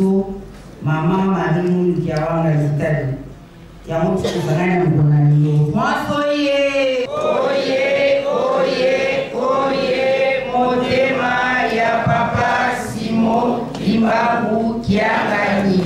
biso Maman Marie Kiawanga Zitali. Ya mtu kufanya mbona hiyo. Mwasoye. Oye, oye, oye, motema ya papa Simon Limbangu Kiangani.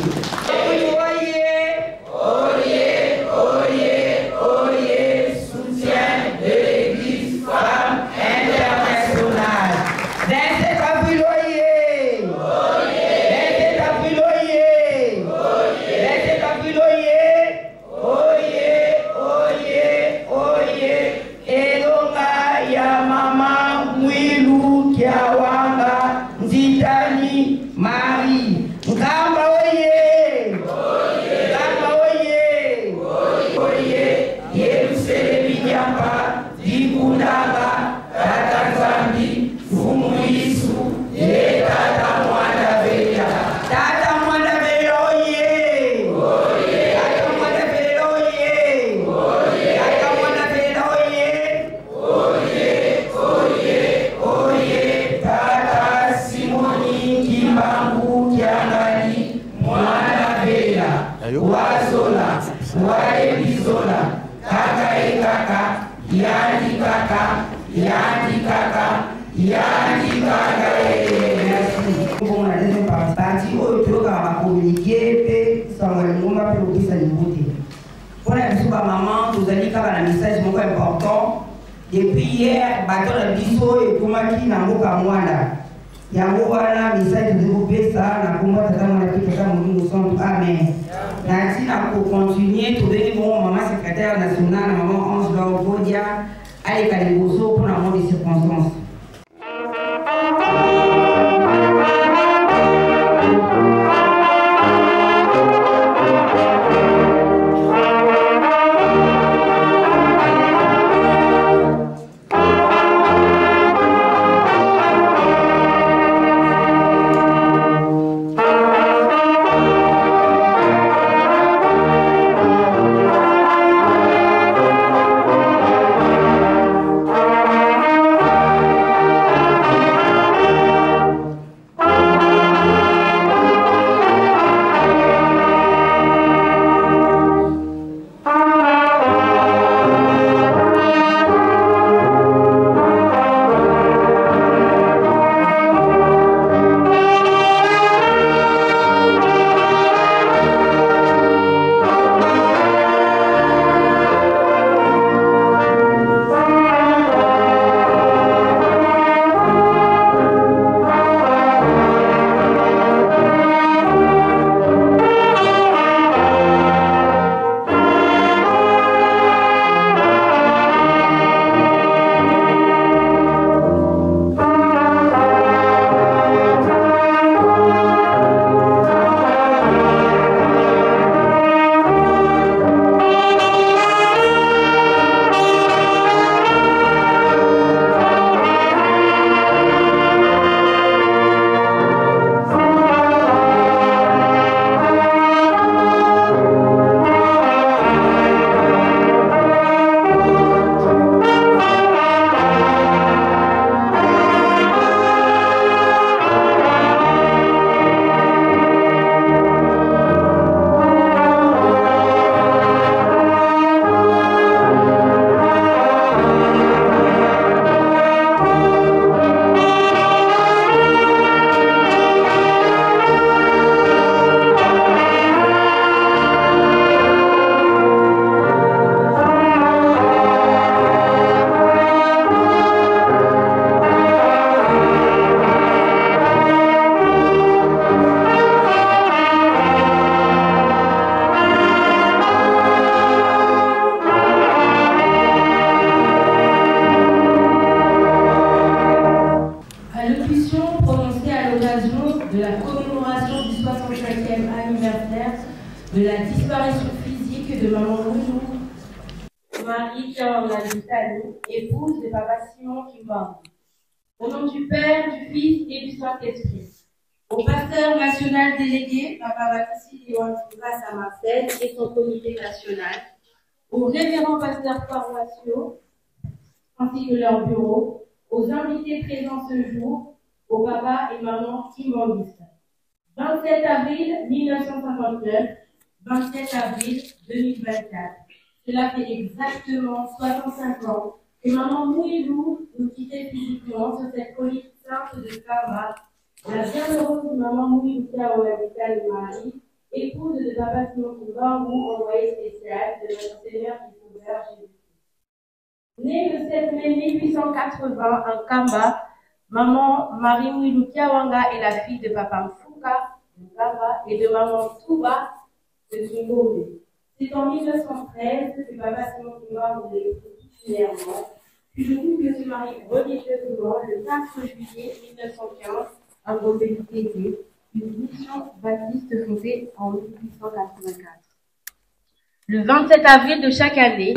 Depuis hier, bateau de biso et comment qui n'a pas mwanda. Yango wana message développé ça na komba tata mwana ki tata mungu son amen. Na tina ko continuer to donner mon maman secrétaire nationale maman Ange Laovodia allez kaliboso pour la mode des circonstances. de la disparition physique de maman Loulou, Marie Kiawanga Zitali, épouse de papa Simon Kimbangu. Au nom du Père, du Fils et du Saint-Esprit. Au pasteur national délégué, papa Baptiste Léon Fouras à Marseille et son comité national. Aux révérends pasteurs paroissiaux, ainsi que leur bureau. Aux invités présents ce jour, au papa et maman Kimbangu. 27 avril 1959, 27 avril 2024. Cela fait exactement 65 ans que maman Mouilou nous quittait physiquement sur cette colline sainte de Kama, la bienheureuse maman Mouilou Kaouamika Marie, épouse de Papa Simon Kimbangu, envoyé spécial de notre Seigneur et Sauveur Jésus. Née le 7 mai 1880 en Kamba, maman Marie Mouilou Kiawanga est la fille de Papa Mfuka de Kamba et de maman Touba de Kimbombe. C'est en 1913 que Papa Simon Kimbangu l'épouse titulairement, puis le couple se marie religieusement le 4 juillet 1915 à Gombe-Tété, une mission baptiste fondée en 1884. Le 27 avril de chaque année,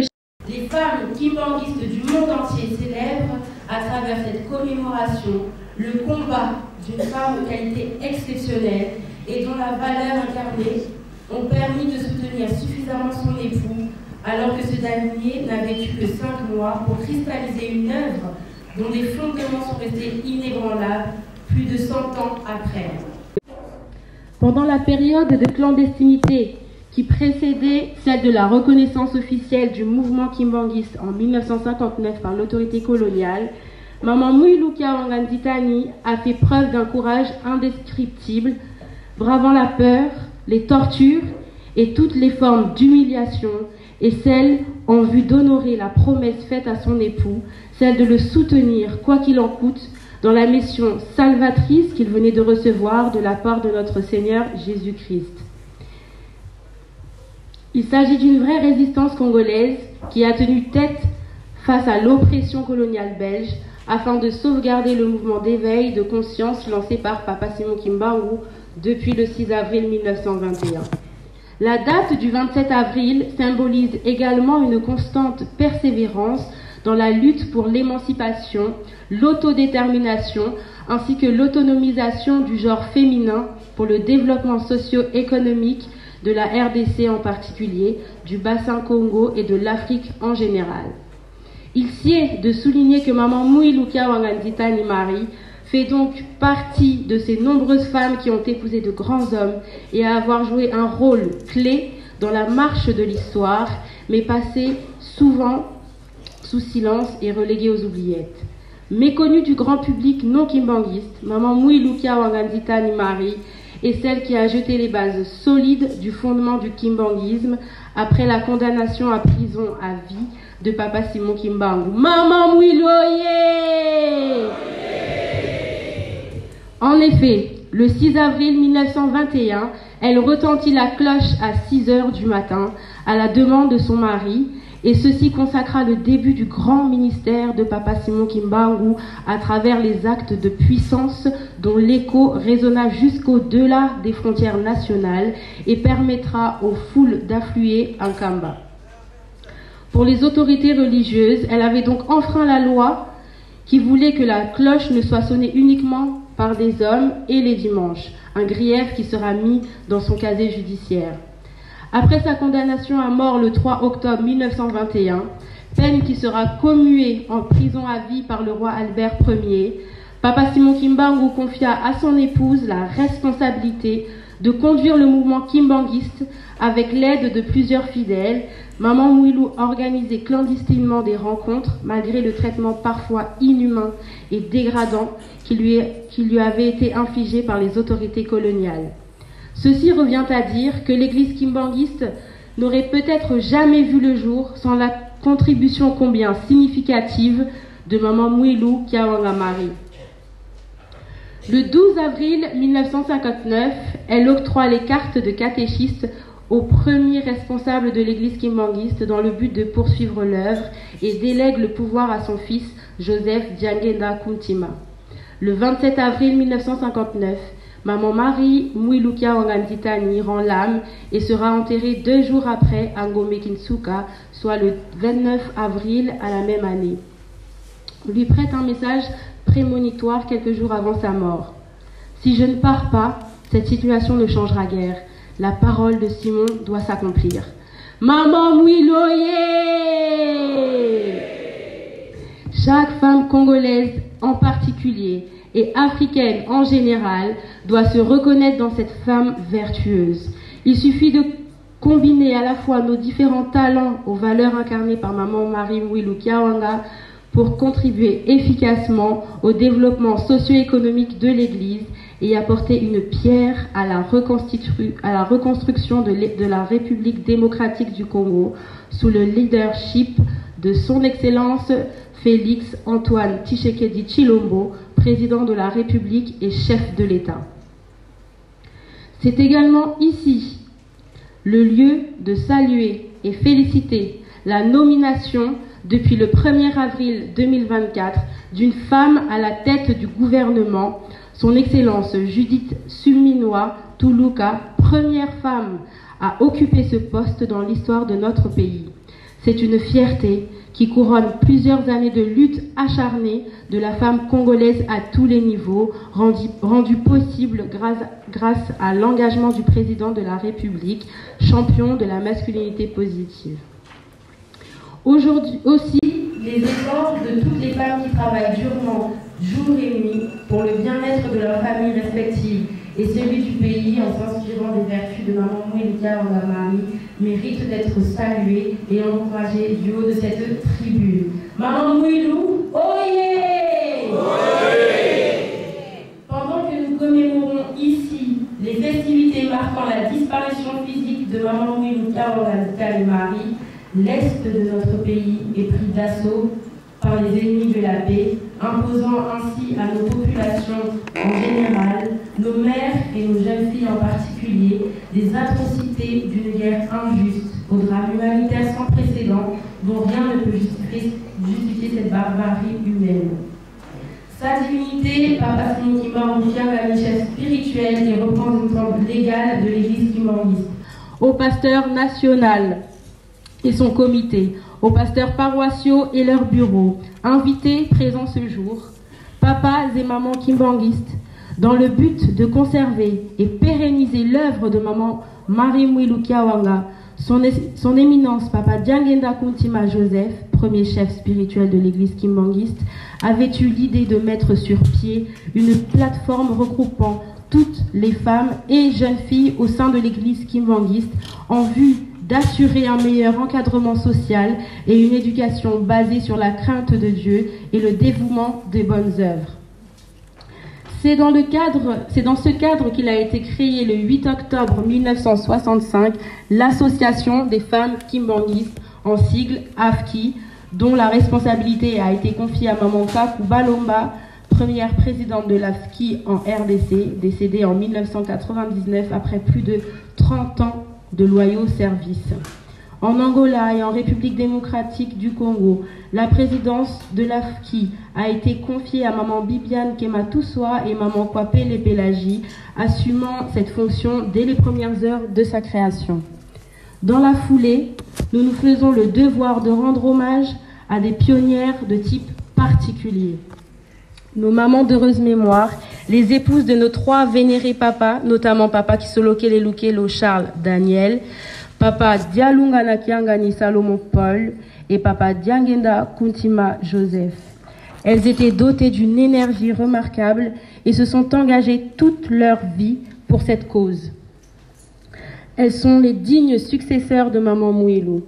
les femmes kimbanguistes du monde entier célèbrent à travers cette commémoration le combat d'une femme de qualité exceptionnelle et dont la valeur incarnée ont permis de soutenir suffisamment son époux alors que ce dernier n'avait eu que 5 mois pour cristalliser une œuvre dont les fondements sont restés inébranlables plus de 100 ans après. Pendant la période de clandestinité qui précédait celle de la reconnaissance officielle du mouvement kimbanguiste en 1959 par l'autorité coloniale, maman Mouilou Kiawanga Nditani a fait preuve d'un courage indescriptible, bravant la peur, les tortures et toutes les formes d'humiliation, et celle en vue d'honorer la promesse faite à son époux, celle de le soutenir quoi qu'il en coûte dans la mission salvatrice qu'il venait de recevoir de la part de notre Seigneur Jésus-Christ. Il s'agit d'une vraie résistance congolaise qui a tenu tête face à l'oppression coloniale belge afin de sauvegarder le mouvement d'éveil de conscience lancé par Papa Simon Kimbangu depuis le 6 avril 1921. La date du 27 avril symbolise également une constante persévérance dans la lutte pour l'émancipation, l'autodétermination ainsi que l'autonomisation du genre féminin pour le développement socio-économique de la RDC en particulier, du bassin Congo et de l'Afrique en général. Il sied de souligner que maman Mouilou Kiawanga Nditani Marie fait donc partie de ces nombreuses femmes qui ont épousé de grands hommes et à avoir joué un rôle clé dans la marche de l'histoire, mais passé souvent sous silence et reléguée aux oubliettes. Méconnue du grand public non kimbanguiste, maman Mouilou Kiawanga Nditani Marie est celle qui a jeté les bases solides du fondement du kimbanguisme après la condamnation à prison à vie de Papa Simon Kimbangu. Maman Mouilou, yeah! En effet, le 6 avril 1921, elle retentit la cloche à 6 heures du matin à la demande de son mari, et ceci consacra le début du grand ministère de Papa Simon Kimbangu à travers les actes de puissance dont l'écho résonna jusqu'au-delà des frontières nationales et permettra aux foules d'affluer en Kamba. Pour les autorités religieuses, elle avait donc enfreint la loi qui voulait que la cloche ne soit sonnée uniquement par des hommes et les dimanches, un grief qui sera mis dans son casier judiciaire. Après sa condamnation à mort le 3 octobre 1921, peine qui sera commuée en prison à vie par le roi Albert Ier, Papa Simon Kimbangu confia à son épouse la responsabilité de conduire le mouvement kimbanguiste avec l'aide de plusieurs fidèles. Maman Mouilou organisait clandestinement des rencontres malgré le traitement parfois inhumain et dégradant qui lui avait été infligé par les autorités coloniales. Ceci revient à dire que l'église kimbanguiste n'aurait peut-être jamais vu le jour sans la contribution combien significative de maman Mouilou Kiawanga Marie. Le 12 avril 1959, elle octroie les cartes de catéchiste au premier responsable de l'église kimbanguiste dans le but de poursuivre l'œuvre et délègue le pouvoir à son fils Joseph Diangenda Kuntima. Le 27 avril 1959, maman Marie Mouilou Kiawanga Nditani rend l'âme et sera enterrée 2 jours après à Ngombe-Kinsuka, soit le 29 avril à la même année. On lui prête un message prémonitoire quelques jours avant sa mort. Si je ne pars pas, cette situation ne changera guère. La parole de Simon doit s'accomplir. Maman Mouiloye! Chaque femme congolaise en particulier et africaine en général doit se reconnaître dans cette femme vertueuse. Il suffit de combiner à la fois nos différents talents aux valeurs incarnées par Maman Marie Mouilou Kiawanga pour contribuer efficacement au développement socio-économique de l'Église et apporter une pierre à la reconstruction de la République démocratique du Congo sous le leadership de son Excellence Félix Antoine Tshisekedi Tshilombo, président de la République et chef de l'État. C'est également ici le lieu de saluer et féliciter la nomination depuis le 1er avril 2024 d'une femme à la tête du gouvernement, son Excellence Judith Suminwa Tuluka, première femme à occuper ce poste dans l'histoire de notre pays. C'est une fierté qui couronne plusieurs années de lutte acharnée de la femme congolaise à tous les niveaux, rendue possible grâce à l'engagement du président de la République, champion de la masculinité positive. Aujourd'hui aussi, les efforts de toutes les femmes qui travaillent durement, jour et nuit, pour le bien-être de leurs familles respectives et celui du pays en s'inspirant des vertus de Maman Mouilou Kiawanga Marie méritent d'être saluées et encouragées du haut de cette tribune. Maman Mouilou, oyez! Pendant que nous commémorons ici les festivités marquant la disparition physique de Maman Mouilou Kiawanga Marie, l'Est de notre pays est pris d'assaut par les ennemis de la paix, imposant ainsi à nos populations en général, nos mères et nos jeunes filles en particulier, des atrocités d'une guerre injuste, au drame humanitaire sans précédent, dont rien ne peut justifier cette barbarie humaine. Sa divinité, Papa Simon Kimbangu Kiawanga, chef spirituel et représentant légal de l'Église kimbanguiste, au pasteur national et son comité, aux pasteurs paroissiaux et leurs bureaux, invités présents ce jour, papas et mamans kimbanguistes, dans le but de conserver et pérenniser l'œuvre de Maman Marie Mouilou Kiawanga, son éminence Papa Diangenda Kuntima Joseph, premier chef spirituel de l'église kimbanguiste, avait eu l'idée de mettre sur pied une plateforme regroupant toutes les femmes et jeunes filles au sein de l'église kimbanguiste en vue d'assurer un meilleur encadrement social et une éducation basée sur la crainte de Dieu et le dévouement des bonnes œuvres. C'est dans ce cadre qu'il a été créé le 8 octobre 1965 l'Association des femmes kimbanguistes, en sigle AFKI, dont la responsabilité a été confiée à Maman Kakou Balomba, première présidente de l'AFKI en RDC, décédée en 1999 après plus de 30 ans de loyaux services. En Angola et en République démocratique du Congo, la présidence de l'AFKI a été confiée à Maman Bibiane Kematoussoa et Maman Kwapele Pelagi, assumant cette fonction dès les premières heures de sa création. Dans la foulée, nous nous faisons le devoir de rendre hommage à des pionnières de type particulier. Nos mamans d'heureuse mémoire, les épouses de nos 3 vénérés papas, notamment Papa Kisolokele Lukelo Charles Daniel, Papa Dialungana Kiangani Salomon Paul et Papa Diangenda Kuntima Joseph. Elles étaient dotées d'une énergie remarquable et se sont engagées toute leur vie pour cette cause. Elles sont les dignes successeurs de Maman Mouilou.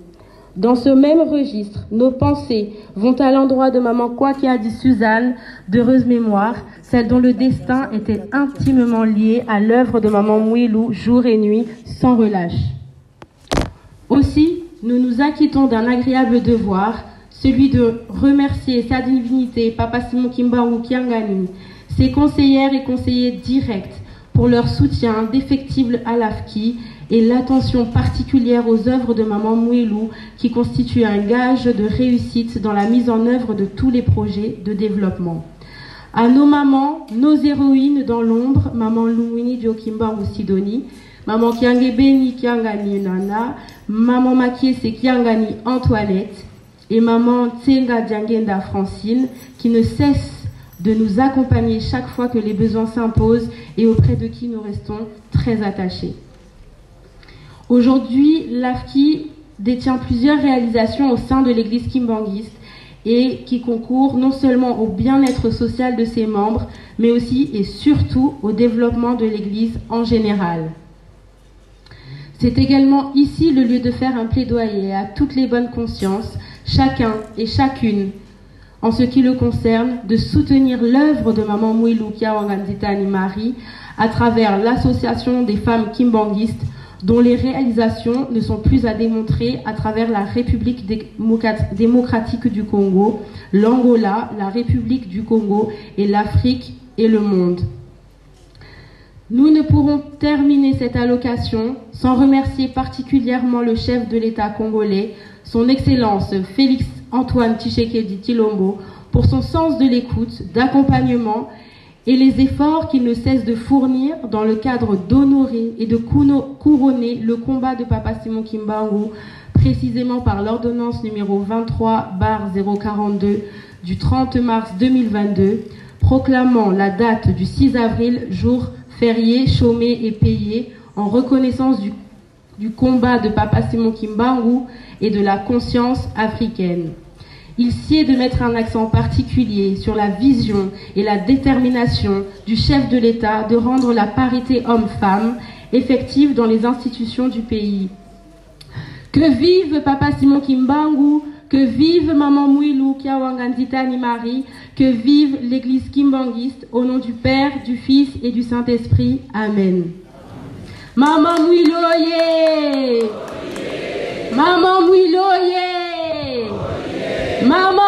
Dans ce même registre, nos pensées vont à l'endroit de Maman Kwakiadi Suzanne, d'heureuse mémoire, celle dont le destin était intimement lié à l'œuvre de Maman Mouilou jour et nuit, sans relâche. Aussi, nous nous acquittons d'un agréable devoir, celui de remercier sa divinité, Papa Simon Kimbangu Kiangani, ses conseillères et conseillers directs pour leur soutien indéfectible à l'AFKI et l'attention particulière aux œuvres de Maman Mouilou qui constituent un gage de réussite dans la mise en œuvre de tous les projets de développement. À nos mamans, nos héroïnes dans l'ombre, Maman Lumwini Diokimbangu Sidoni, Maman Kiangebeni Kiangani Nana, Maman Makiese Kiangani Antoinette et Maman Tsenga Diangenda Francine qui ne cessent de nous accompagner chaque fois que les besoins s'imposent et auprès de qui nous restons très attachés. Aujourd'hui, l'AFKI détient plusieurs réalisations au sein de l'église kimbanguiste et qui concourt non seulement au bien-être social de ses membres, mais aussi et surtout au développement de l'Église en général. C'est également ici le lieu de faire un plaidoyer à toutes les bonnes consciences, chacun et chacune, en ce qui le concerne, de soutenir l'œuvre de Maman Mouilou Kiawanganzitani Marie à travers l'association des femmes kimbanguistes, dont les réalisations ne sont plus à démontrer à travers la République démocratique du Congo, l'Angola, la République du Congo et l'Afrique et le monde. Nous ne pourrons terminer cette allocation sans remercier particulièrement le chef de l'État congolais, son Excellence Félix Antoine Tshisekedi Tshilombo, pour son sens de l'écoute, d'accompagnement et les efforts qu'il ne cesse de fournir dans le cadre d'honorer et de couronner le combat de Papa Simon Kimbangu, précisément par l'ordonnance numéro 23/042 du 30 mars 2022, proclamant la date du 6 avril, jour férié, chômé et payé, en reconnaissance du combat de Papa Simon Kimbangu et de la conscience africaine. Il sied de mettre un accent particulier sur la vision et la détermination du chef de l'État de rendre la parité homme-femme effective dans les institutions du pays. Que vive Papa Simon Kimbangu, que vive Maman Mouilou Kiawanganzitani Marie, que vive l'Église kimbanguiste, au nom du Père, du Fils et du Saint-Esprit. Amen. Maman Mouilou ye! Maman Mouilou ye! Maman